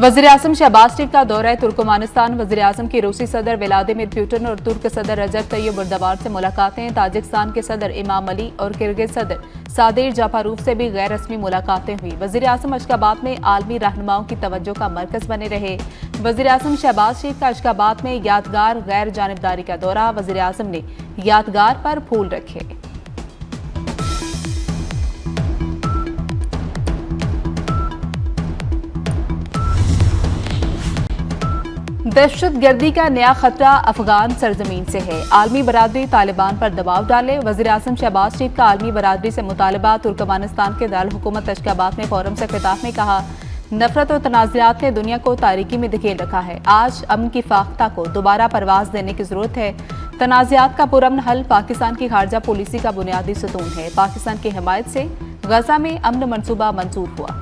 वज़ीर-ए-आज़म शहबाज शरीफ का दौरा तुर्कमानिस्तान। वज़ीर-ए-आज़म की रूसी सदर व्लादिमीर पुतिन और तुर्क सदर रजब तय्यब एर्दोगान से मुलाकातें। ताजिकिस्तान के सदर इमाम अली और किर्गिज सदर सादिर जापारोव से भी गैर रस्मी मुलाकातें हुई। वज़ीर-ए-आज़म अशगाबाद में आलमी रहनुमाओं की तवज्जो का मरकज बने रहे। वज़ीर-ए-आज़म शहबाज शरीफ का अशगाबाद में यादगार गैर जानिबदारी का दौरा। वज़ीर-ए-आज़म ने यादगार पर फूल रखे। दहशत गर्दी का नया खतरा अफगान सरजमीन से है। आलमी बरादरी तालिबान पर दबाव डाले। वज़ीर-ए-आज़म शहबाज शरीफ का आलमी बरादरी से मुतालबा। तुर्कमानिस्तान के दारुल हुकूमत अशगाबाद में फोरम से खिताब में कहा, नफरत और तनाज़ुरात ने दुनिया को तारीकी में धकेल रखा है। आज अमन की फाख्ता को दोबारा परवाज देने की जरूरत है। तनाज़ुरात का पुरअमन हल पाकिस्तान की खारजा पॉलिसी का बुनियादी सतून है। पाकिस्तान की हिमायत से गजा में अमन मंसूबा मंजूर हुआ।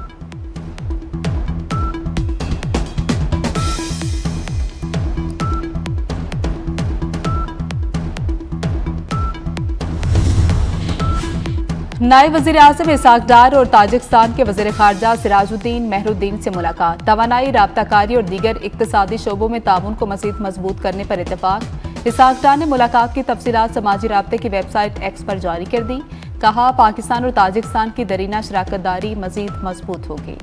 नायब वज़ीर-ए-आज़म इसाक डार और ताजिकिस्तान के वज़ीर खारजा सिराजुद्दीन मेहरुद्दीन से मुलाकात। तवानाई, राब्ताकारी और दीगर इक्तिसादी शोबों में ताउन को मज़ीद मजबूत करने पर इत्तेफाक। इसाक डार ने मुलाकात की तफसीलात समाजी राब्ते की वेबसाइट एक्स पर जारी कर दी। कहा, पाकिस्तान और ताजिकिस्तान की दरीना शराकतदारी मज़ीद मजबूत होगी।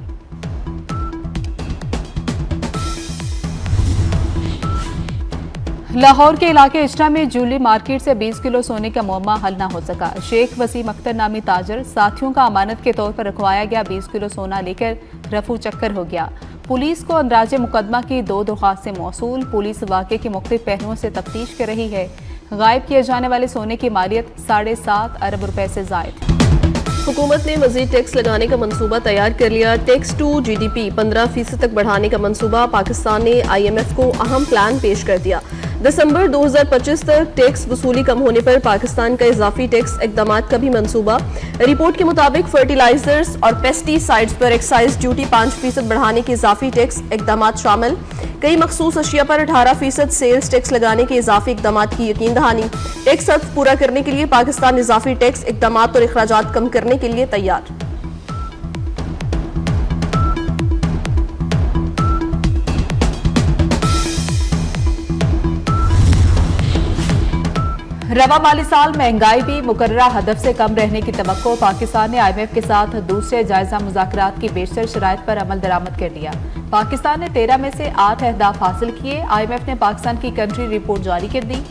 लाहौर के इलाके इश्टा में ज्वेलरी मार्केट से 20 किलो सोने का मुअम्मा हल न हो सका। शेख वसीम अख्तर नामी ताजर साथियों का अमानत के तौर पर रखवाया गया 20 किलो सोना लेकर रफू चक्कर हो गया। पुलिस को अंदराजे मुकदमा की 2 दरख्वास्तें मौसूल। पुलिस वाक़े के मुख्तलिफ पहलुओं से तफ्तीश कर रही है। गायब किए जाने वाले सोने की मालियत 7.5 अरब रुपए से ज़ायद। हुकूमत ने मजीद टैक्स लगाने का मंसूबा तैयार कर लिया। टैक्स टू GDP 15% तक बढ़ाने का मंसूबा। पाकिस्तान ने IMF को अहम प्लान पेश कर दिया। दिसंबर 2025 तक टैक्स वसूली कम होने पर पाकिस्तान का इजाफी टैक्स इकदाम का भी मंसूबा। रिपोर्ट के मुताबिक फर्टिलाइजर्स और पेस्टिसाइड्स पर एक्साइज ड्यूटी 5% बढ़ाने के इजाफी टैक्स इकदाम शामिल। कई मखसूस अशिया पर 18% सेल्स टैक्स लगाने के इजाफी इकदाम की यकीन दहानी। टैक्स हद पूरा करने के लिए पाकिस्तान इजाफी टैक्स इकदाम और अखराजात कम करने के लिए तैयार। रवा माली साल महंगाई भी मुकर्ररा हदफ से कम रहने की तवक्को। पाकिस्तान ने IMF के साथ दूसरे जायजा मुज़ाकरात की बेशतर शराइत पर अमल दरामद कर लिया। पाकिस्तान ने 13 में से 8 अहदाफ हासिल किए। IMF ने पाकिस्तान की कंट्री रिपोर्ट जारी कर दी।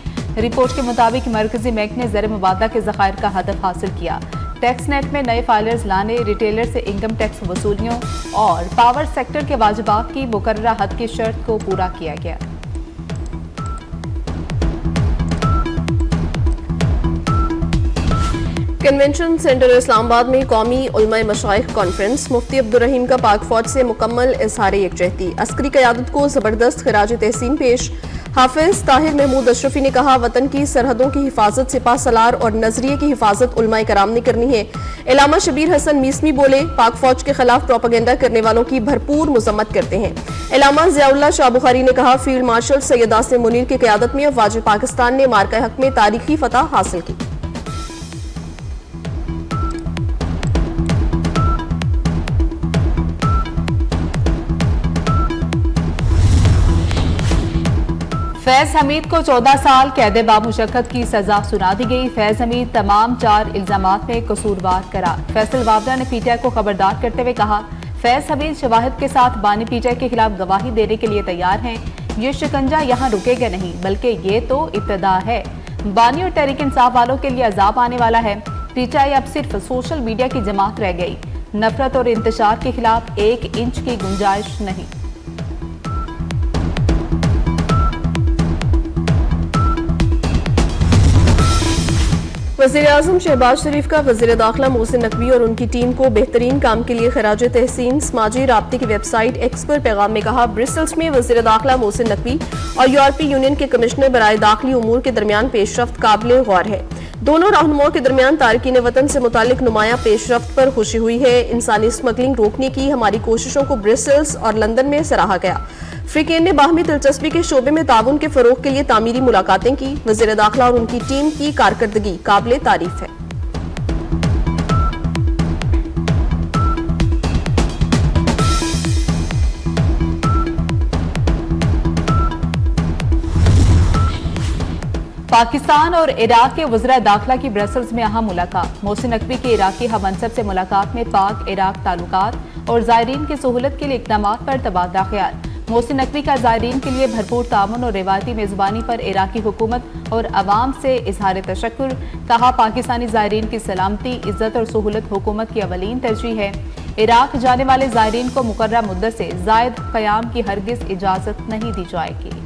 रिपोर्ट के मुताबिक मरकजी बैंक ने ज़र मुबादा के ज़खायर का हदफ हासिल किया। टैक्स नेट में नए फाइलर्स लाने, रिटेलर से इनकम टैक्स वसूलियों और पावर सेक्टर के वाजिबात की मुकर्ररा हद की शर्त को पूरा किया गया। कन्वेंशन सेंटर इस्लामाबाद में कौमी उलमाए मशाइख कॉन्फ्रेंस। मुफ्ती अब्दुल रहीम का पाक फौज से मुकम्मल इजहार यकजहती। अस्करी क़यादत को ज़बरदस्त खिराज तहसीन पेश। हाफिज ताहिर महमूद अशरफी ने कहा, वतन की सरहदों की हिफाजत सिपा सलार और नजरिए की हिफाजत उलमाए कराम ने करनी है। इलामा शबीर हसन मीसमी बोले, पाक फौज के खिलाफ प्रोपेगेंडा करने वालों की भरपूर मजम्मत करते हैं। इलामा ज़ियाउल्लाह शाह बुखारी ने कहा, फील्ड मार्शल सैयद आसिम मुनीर की क़यादत में अफ़वाज पाकिस्तान ने मार्का हक में तारीखी फतह हासिल की। फैज हमीद को 14 साल कैद बामुशक्कत की सजा सुना दी गई। फैज हमीद तमाम 4 इल्जामात में कसूरवार करार। फैसल वावड़ा ने PTI को खबरदार करते हुए कहा, फैज हमीद शवाहिद के साथ बानी PTI के खिलाफ गवाही देने के लिए तैयार हैं। ये शिकंजा यहाँ रुकेगा नहीं, बल्कि ये तो इब्तिदा है। बानी और तहरीक इंसाफ वालों के लिए अजाब आने वाला है। PTI अब सिर्फ सोशल मीडिया की जमात रह गई। नफरत और इंतशार के खिलाफ 1 इंच की गुंजाइश नहीं। वज़ीर-ए-आज़म शहबाज शरीफ का वज़ीर दाखिला मोहसिन नकवी और उनकी टीम को बेहतरीन काम के लिए खिराज तहसीन। समाजी राब्ते की वेबसाइट एक्स पर पैगाम में कहा, ब्रिसल्स में वज़ीर दाखिला मोहसिन नकवी और यूरोपीय यूनियन के कमिश्नर बराए दाखिली उमूर के दरमियान पेशरफ्त काबिल गौर है। दोनों रहनुमाओं के दरमियान तारकीन वतन से मुतालिक नुमाया पेशरफ्त पर खुशी हुई है। इंसानी स्मगलिंग रोकने की हमारी कोशिशों को ब्रिसल्स और लंदन में सराहा गया। फ्रीकेन ने बाहमी दिलचस्पी के शोबे में ताउन के फरोग के लिए तामीरी मुलाकातें की। वज़ीर दाखिला और उनकी टीम की कारकर्दगी काबिल तारीफ है। पाकिस्तान और इराक के वज़रा दाखिला की ब्रसल्स में अहम मुलाकात। मोहसिन नकवी की इराकी हममनसब से मुलाकात में पाक इराक ताल्लुकात और ज़ायरीन की सहूलत के लिए इक़दामात पर तबादला ख्याल। मोहसिन नकवी का ज़ायरीन के लिए भरपूर ताउन और रिवायती मेज़बानी पर इराकी हुकूमत और अवाम से इजहार तशक्कुर। कहा, पाकिस्तानी ज़ायरीन की सलामती, इज्जत और सहूलत हुकूमत की अवलीन तरजीह है। इराक जाने वाले ज़ायरीन को मुकर्रर मुद्दत से ज़ायद क़याम की हरगिज़ इजाज़त नहीं दी जाएगी।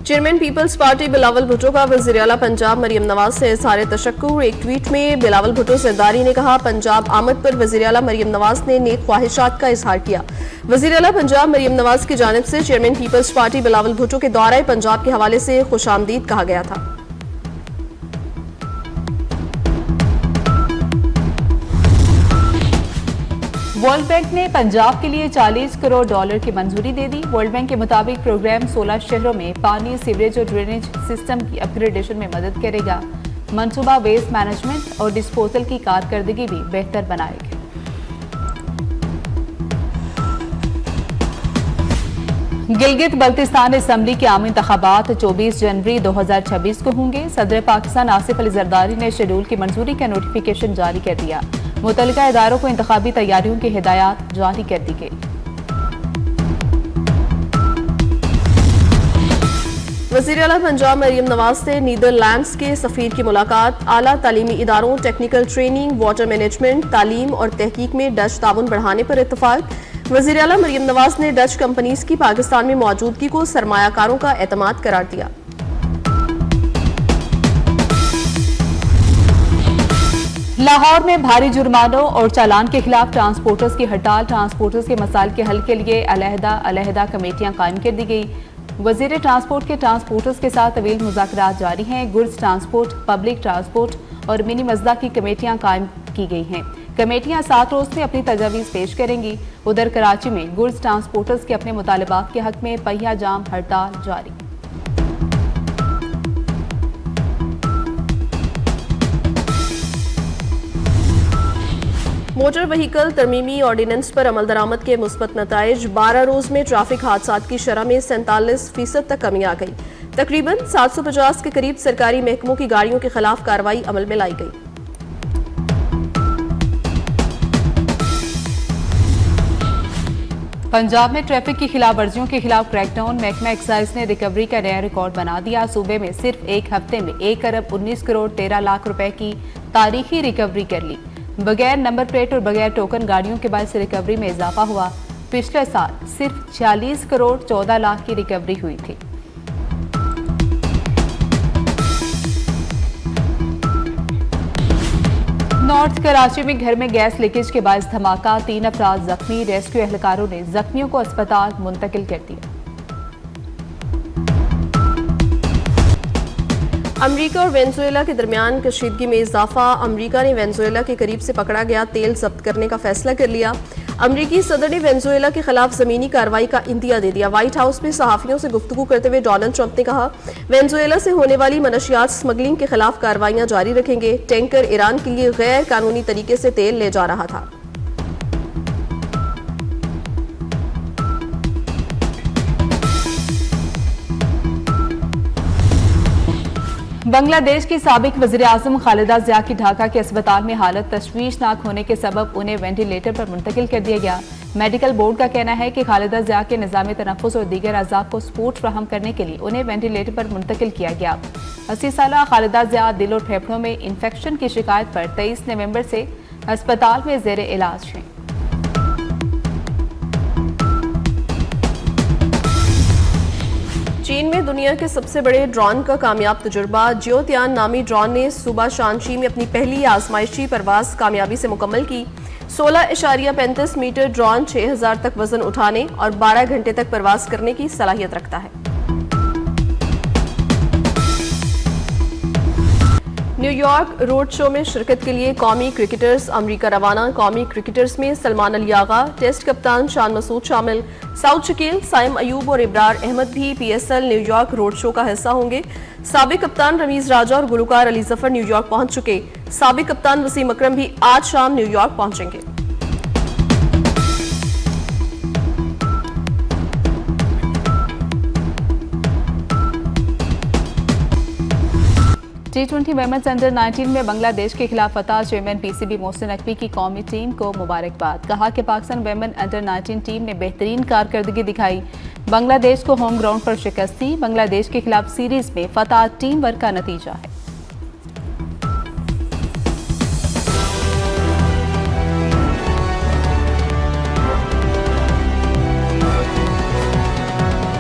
Chairman Peoples Party Bilawal Bhutto का वज़ीर-ए-आला पंजाब मरियम नवाज से इज़हार तशक्कुर। एक ट्वीट में बिलावल भुट्टो सरदारी ने कहा, पंजाब आमद पर वज़ीर-ए-आला मरियम नवाज ने नेक ख्वाहिशात का इज़हार किया। वज़ीर-ए-आला पंजाब मरियम नवाज की जानिब से chairman Peoples Party Bilawal Bhutto के दौरे पंजाब के हवाले से खुशामदीद कहा गया था। वर्ल्ड बैंक ने पंजाब के लिए $40 करोड़ की मंजूरी दे दी। वर्ल्ड बैंक के मुताबिक प्रोग्राम 16 शहरों में पानी, सीवरेज और ड्रेनेज सिस्टम की अपग्रेडेशन में मदद करेगा। मंसूबा वेस्ट मैनेजमेंट और डिस्पोजल की कारकर्दगी भी बेहतर बनाएगा। गिलगित बल्तिस्तान असम्बली के आम इंतखाबात 24 जनवरी 2026 को होंगे। सदर पाकिस्तान आसिफ अली जरदारी ने शेड्यूल की मंजूरी का नोटिफिकेशन जारी कर दिया। मुतल्लिका इदारों को इंतखाबी तैयारियों की हिदायत जारी कर दी गई। वज़ीर-ए-आला पंजाब मरियम नवाज से नीदरलैंड्स के सफ़ीर की मुलाकात। आला तालीमी इदारों, टेक्निकल ट्रेनिंग, वाटर मैनेजमेंट, तालीम और तहकीक में डच ताउन बढ़ाने पर इत्तफाक। वज़ीर-ए-आला मरियम नवाज ने डच कंपनीज की पाकिस्तान में मौजूदगी को सरमायाकारों का एतमाद करार दिया। लाहौर में भारी जुर्मानों और चालान के खिलाफ ट्रांसपोर्टर्स की हड़ताल। ट्रांसपोर्टर्स के मसाइल के हल के लिए अलहदा कमेटियां कायम कर दी गई। वजीर ट्रांसपोर्ट के ट्रांसपोर्टर्स के साथ तवील मुज़ाकरात जारी हैं। गुड्स ट्रांसपोर्ट, पब्लिक ट्रांसपोर्ट और मिनी मजदा की कमेटियां कायम की गई हैं। कमेटियां 7 रोज में अपनी तजावीज़ पेश करेंगी। उधर कराची में गुड्स ट्रांसपोर्टर्स के अपने मुतालबात के हक में पहिया जाम हड़ताल जारी। मोटर व्हीकल तरमीमी ऑर्डिनेंस पर अमल दरामद के मुस्बत नताइज। 12 रोज में ट्रैफिक हादसात की शरह में 47% तक कमी आ गई। तकरीबन 750 के करीब सरकारी महकमों की गाड़ियों के खिलाफ कार्रवाई अमल में लाई गई। पंजाब में ट्रैफिक की खिलाफ वर्जियों के खिलाफ क्रैकडाउन। महकमा एक्साइज ने रिकवरी का नया रिकॉर्ड बना दिया। सूबे में सिर्फ एक हफ्ते में 1 अरब 19 करोड़ 13 लाख रुपए की तारीखी रिकवरी कर ली। बगैर नंबर प्लेट और बगैर टोकन गाड़ियों के बाद से रिकवरी में इजाफा हुआ। पिछले साल सिर्फ 46 करोड़ 14 लाख की रिकवरी हुई थी। नॉर्थ कराची में घर में गैस लीकेज के बायस धमाका। 3 अफराद जख्मी। रेस्क्यू एहलकारों ने जख्मियों को अस्पताल मुंतकिल कर दिया। अमरीका और वेनेजुएला के दरमियान कशीदगी में इजाफा। अमरीका ने वेनेजुएला के करीब से पकड़ा गया तेल जब्त करने का फैसला कर लिया। अमरीकी सदर ने वेनेजुएला के खिलाफ जमीनी कार्रवाई का इंदिया दे दिया। व्हाइट हाउस में सहाफियों से गुफ्तगू करते हुए डोनाल्ड ट्रंप ने कहा, वेनेजुएला से होने वाली मनशियात स्मगलिंग के खिलाफ कार्रवाइयां जारी रखेंगे। टैंकर ईरान के लिए गैर कानूनी तरीके से तेल ले जा रहा था। बांग्लादेश की साबिक वज़ीर-ए-आज़म खालिदा ज़िया की ढाका के अस्पताल में हालत तशवीशनाक होने के सबब उन्हें वेंटिलेटर पर मुंतकिल कर दिया गया। मेडिकल बोर्ड का कहना है कि खालिदा ज़िया के निज़ाम तनफ़ुस और दीगर अज़ा को सपोर्ट फराहम करने के लिए उन्हें वेंटिलेटर पर मुंतकिल किया गया। 80 साला खालिदा ज़िया दिल और फेफड़ों में इन्फेक्शन की शिकायत पर 23 नवंबर से अस्पताल में ज़ेर इलाज हैं। चीन में दुनिया के सबसे बड़े ड्रोन का कामयाब तजुर्बा। जियोतियान नामी ड्रोन ने सुबह शांची में अपनी पहली आजमाइशी परवाज कामयाबी से मुकम्मल की। 16.35 मीटर ड्रोन 6000 तक वजन उठाने और 12 घंटे तक परवाज करने की सलाहियत रखता है। न्यूयॉर्क रोड शो में शिरकत के लिए कौमी क्रिकेटर्स अमरीका रवाना। कौमी क्रिकेटर्स में सलमान अली आगा, टेस्ट कप्तान शान मसूद शामिल। साउद शकील, साइम अयूब और इब्रार अहमद भी PSL न्यूयॉर्क रोड शो का हिस्सा होंगे। साबिक कप्तान रमीज राजा और गुलकार अली जफर न्यूयॉर्क पहुंच चुके। साबिक कप्तान वसीम अकरम भी आज शाम न्यूयॉर्क पहुंचेंगे। T20 वेमेंस अंडर 19 में बांग्लादेश के खिलाफ फतह। चेयरमैन पीसीबी मोहसिन नकवी की कौमी टीम को मुबारकबाद। कहा कि पाकिस्तान वेमेन अंडर 19 टीम ने बेहतरीन कारकर्दगी दिखाई। बांग्लादेश को होम ग्राउंड पर शिकस्त दी। बांग्लादेश के खिलाफ सीरीज में फतह टीम वर्क का नतीजा है।